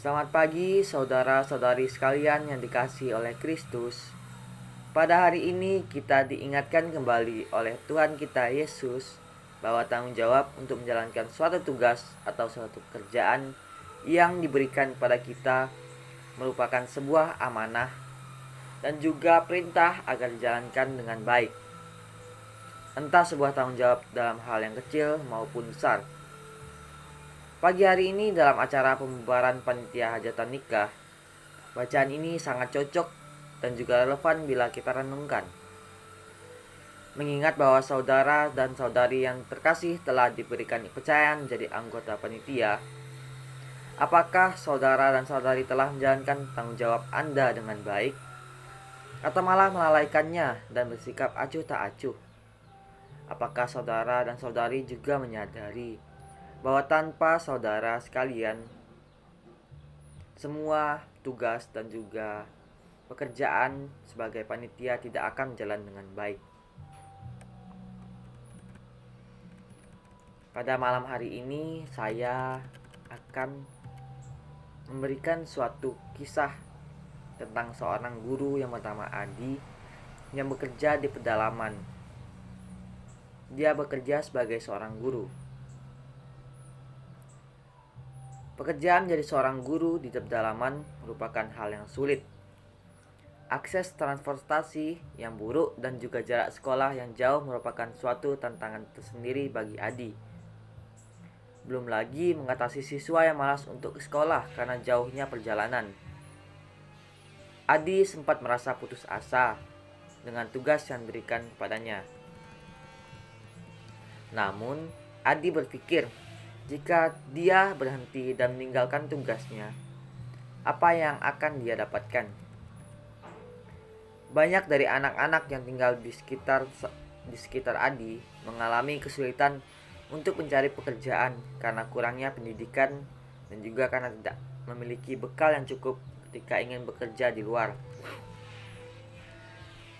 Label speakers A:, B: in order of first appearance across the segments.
A: Selamat pagi saudara-saudari sekalian yang dikasihi oleh Kristus. Pada hari ini kita diingatkan kembali oleh Tuhan kita Yesus bahwa tanggung jawab untuk menjalankan suatu tugas atau suatu pekerjaan yang diberikan pada kita merupakan sebuah amanah dan juga perintah agar dijalankan dengan baik. Entah sebuah tanggung jawab dalam hal yang kecil maupun besar. Pagi hari ini dalam acara pembubaran panitia hajatan nikah, bacaan ini sangat cocok dan juga relevan bila kita renungkan. Mengingat bahwa saudara dan saudari yang terkasih telah diberikan kepercayaan menjadi anggota panitia, apakah saudara dan saudari telah menjalankan tanggung jawab Anda dengan baik? Atau malah melalaikannya dan bersikap acuh tak acuh? Apakah saudara dan saudari juga menyadari bahwa tanpa saudara sekalian, semua tugas dan juga pekerjaan sebagai panitia tidak akan berjalan dengan baik? Pada malam hari ini saya akan memberikan suatu kisah tentang seorang guru yang bernama Adi yang bekerja di pedalaman. Dia bekerja sebagai seorang guru. Pekerjaan menjadi seorang guru di pedalaman merupakan hal yang sulit. Akses transportasi yang buruk dan juga jarak sekolah yang jauh merupakan suatu tantangan tersendiri bagi Adi. Belum lagi mengatasi siswa yang malas untuk ke sekolah karena jauhnya perjalanan. Adi sempat merasa putus asa dengan tugas yang diberikan kepadanya. Namun, Adi berpikir, jika dia berhenti dan meninggalkan tugasnya, apa yang akan dia dapatkan? Banyak dari anak-anak yang tinggal di sekitar Adi mengalami kesulitan untuk mencari pekerjaan karena kurangnya pendidikan dan juga karena tidak memiliki bekal yang cukup ketika ingin bekerja di luar.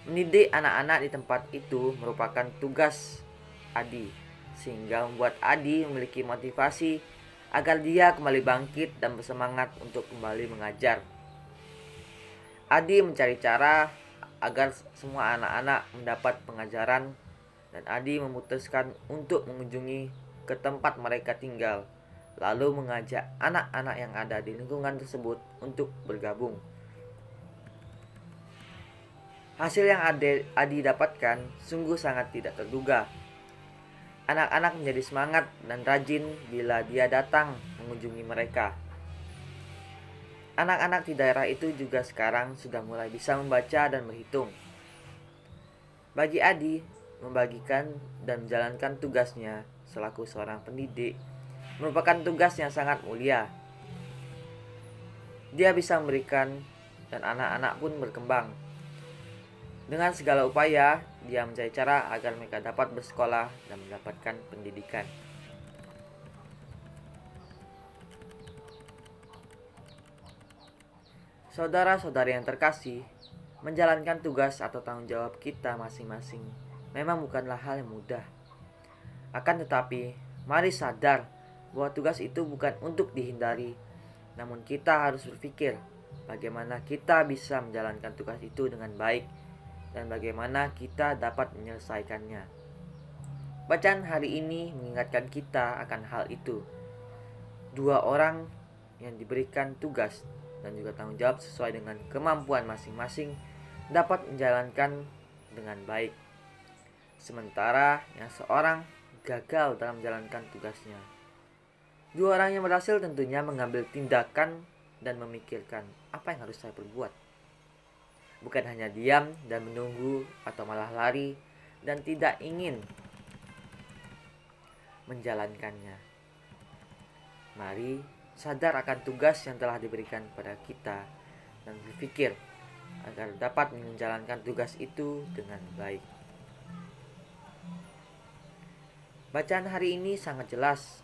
A: Mendidik anak-anak di tempat itu merupakan tugas Adi, sehingga membuat Adi memiliki motivasi agar dia kembali bangkit dan bersemangat untuk kembali mengajar. Adi mencari cara agar semua anak-anak mendapat pengajaran, dan Adi memutuskan untuk mengunjungi ke tempat mereka tinggal, lalu mengajak anak-anak yang ada di lingkungan tersebut untuk bergabung. Hasil yang Adi dapatkan sungguh sangat tidak terduga. Anak-anak menjadi semangat dan rajin bila dia datang mengunjungi mereka. Anak-anak di daerah itu juga sekarang sudah mulai bisa membaca dan berhitung. Bagi Adi, membagikan dan menjalankan tugasnya selaku seorang pendidik merupakan tugas yang sangat mulia. Dia bisa memberikan dan anak-anak pun berkembang. Dengan segala upaya, dia mencari cara agar mereka dapat bersekolah dan mendapatkan pendidikan. Saudara-saudari yang terkasih, menjalankan tugas atau tanggung jawab kita masing-masing memang bukanlah hal yang mudah. Akan tetapi, mari sadar bahwa tugas itu bukan untuk dihindari, namun kita harus berpikir bagaimana kita bisa menjalankan tugas itu dengan baik dan bagaimana kita dapat menyelesaikannya. Bacaan hari ini mengingatkan kita akan hal itu. Dua orang yang diberikan tugas dan juga tanggung jawab sesuai dengan kemampuan masing-masing dapat menjalankan dengan baik. Sementara yang seorang gagal dalam menjalankan tugasnya. Dua orang yang berhasil tentunya mengambil tindakan dan memikirkan apa yang harus saya perbuat. Bukan hanya diam dan menunggu atau malah lari dan tidak ingin menjalankannya. Mari sadar akan tugas yang telah diberikan pada kita dan berpikir agar dapat menjalankan tugas itu dengan baik. Bacaan hari ini sangat jelas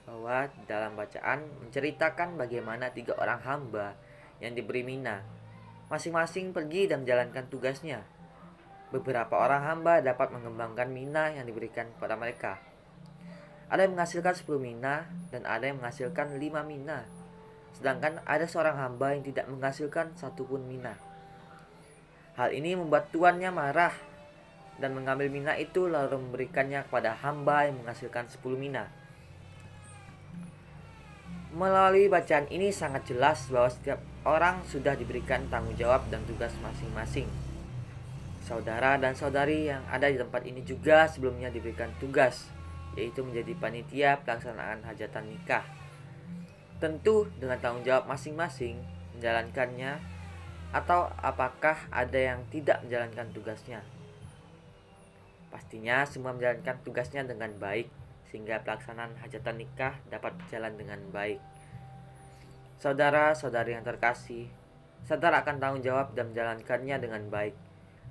A: bahwa dalam bacaan menceritakan bagaimana 3 orang hamba yang diberi mina masing-masing pergi dan menjalankan tugasnya. Beberapa orang hamba dapat mengembangkan mina yang diberikan kepada mereka. Ada yang menghasilkan 10 mina dan ada yang menghasilkan 5 mina. sedangkan ada seorang hamba yang tidak menghasilkan satupun mina. Hal ini membuat tuannya marah dan mengambil mina itu lalu memberikannya kepada hamba yang menghasilkan 10 mina. Melalui bacaan ini sangat jelas bahwa setiap orang sudah diberikan tanggung jawab dan tugas masing-masing. Saudara dan saudari yang ada di tempat ini juga sebelumnya diberikan tugas, yaitu menjadi panitia pelaksanaan hajatan nikah. Tentu dengan tanggung jawab masing-masing menjalankannya, atau apakah ada yang tidak menjalankan tugasnya? Pastinya semua menjalankan tugasnya dengan baik, sehingga pelaksanaan hajatan nikah dapat berjalan dengan baik. Saudara-saudari yang terkasih, sadar akan tanggung jawab dan menjalankannya dengan baik,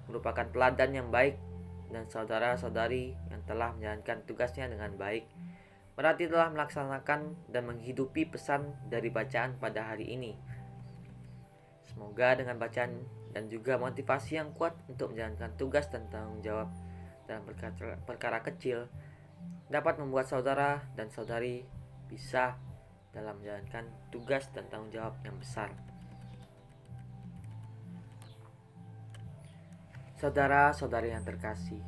A: merupakan teladan yang baik, dan saudara-saudari yang telah menjalankan tugasnya dengan baik, berarti telah melaksanakan dan menghidupi pesan dari bacaan pada hari ini. Semoga dengan bacaan dan juga motivasi yang kuat untuk menjalankan tugas dan tanggung jawab dalam perkara kecil dapat membuat saudara dan saudari bisa dalam menjalankan tugas dan tanggung jawab yang besar. Saudara-saudari yang terkasih,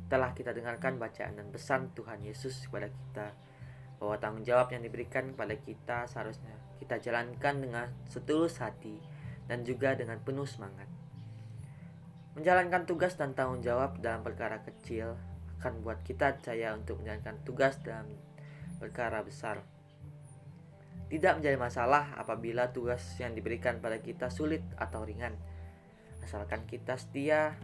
A: telah kita dengarkan bacaan dan pesan Tuhan Yesus kepada kita bahwa tanggung jawab yang diberikan kepada kita seharusnya kita jalankan dengan setulus hati dan juga dengan penuh semangat. Menjalankan tugas dan tanggung jawab dalam perkara kecil akan buat kita percaya untuk menjalankan tugas dalam perkara besar. Tidak menjadi masalah apabila tugas yang diberikan pada kita sulit atau ringan, asalkan kita setia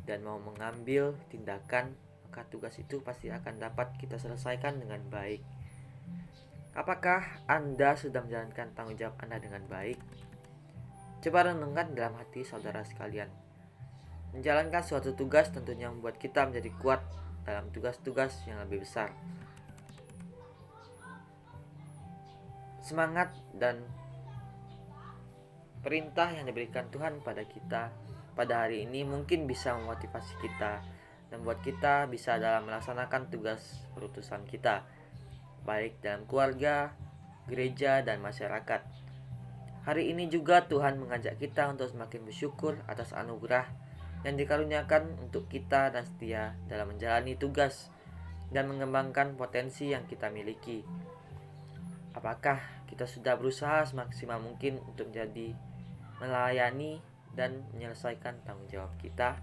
A: dan mau mengambil tindakan, maka tugas itu pasti akan dapat kita selesaikan dengan baik. Apakah Anda sudah menjalankan tanggung jawab Anda dengan baik? Coba renungkan dalam hati saudara sekalian. Menjalankan suatu tugas tentunya membuat kita menjadi kuat dalam tugas-tugas yang lebih besar. Semangat dan perintah yang diberikan Tuhan pada kita pada hari ini mungkin bisa memotivasi kita dan membuat kita bisa dalam melaksanakan tugas perutusan kita, baik dalam keluarga, gereja, dan masyarakat. Hari ini juga Tuhan mengajak kita untuk semakin bersyukur atas anugerah yang dikaruniakan untuk kita dan setia dalam menjalani tugas dan mengembangkan potensi yang kita miliki. Apakah kita sudah berusaha semaksimal mungkin untuk menjadi melayani dan menyelesaikan tanggung jawab kita?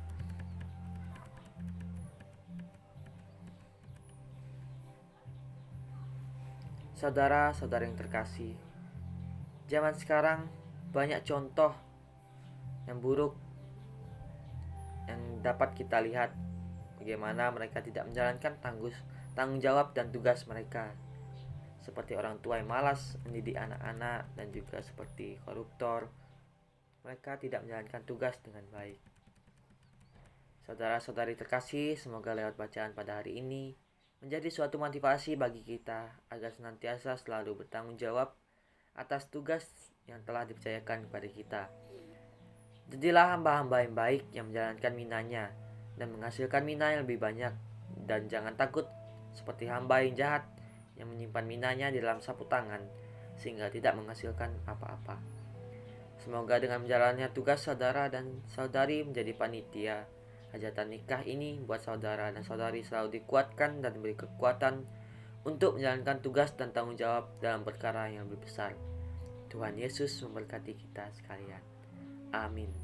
A: Saudara-saudara yang terkasih, zaman sekarang banyak contoh yang buruk yang dapat kita lihat bagaimana mereka tidak menjalankan tanggung jawab dan tugas mereka, seperti orang tua yang malas mendidik anak-anak dan juga seperti koruptor. Mereka tidak menjalankan tugas dengan baik. Saudara-saudari terkasih, semoga lewat bacaan pada hari ini menjadi suatu motivasi bagi kita agar senantiasa selalu bertanggung jawab atas tugas yang telah dipercayakan kepada kita. Jadilah hamba-hamba yang baik yang menjalankan minanya dan menghasilkan mina yang lebih banyak, dan jangan takut seperti hamba yang jahat yang menyimpan minanya di dalam sapu tangan sehingga tidak menghasilkan apa-apa. Semoga dengan menjalannya tugas saudara dan saudari menjadi panitia hajatan nikah ini buat saudara dan saudari selalu dikuatkan dan diberi kekuatan untuk menjalankan tugas dan tanggung jawab dalam perkara yang lebih besar. Tuhan Yesus memberkati kita sekalian. Amin.